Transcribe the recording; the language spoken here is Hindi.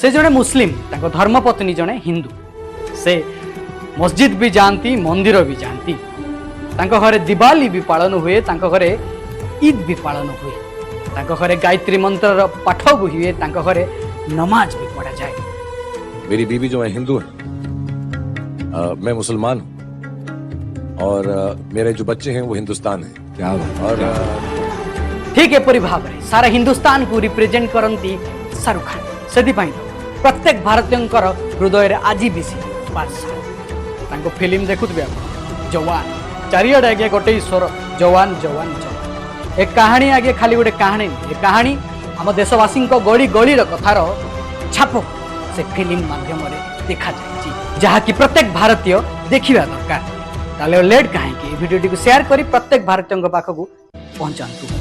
से जड़े मुस्लिम धर्मपत्नी जड़े हिंदू से मस्जिद भी जाती मंदिर भी जाती घरे दिवाली भी पालन हुए घरे ईद भी पालन हुए घरे गायत्री मंत्र पाठ भी हुए घरे नमाज भी पढ़ा जाए। मेरी बीवी जो है हिंदू है, मैं मुसलमान हूँ और मेरे जो बच्चे हैं वो हिंदुस्तान है। क्या बात। और ठीक एपरी भाव में सारा हिंदुस्तान को रिप्रेजेंट करती शाहरुख खान से प्रत्येक भारतीय हृदय आज भी बादशाह फिल्म देखुवे जवान चारिड़े आगे गोटे स्वर जवान जवान जवान। एक कहानी आगे खाली गोटे कहानी नहीं, एक कहानी आम देशवासी गली गलीर कथार छाप से फिल्म माध्यम देखा जाए जहाँकि प्रत्येक भारतीय देखा दरकार। लेट कहीं भिडियो शेयर कर प्रत्येक भारतीय पाखक पहुंचातु।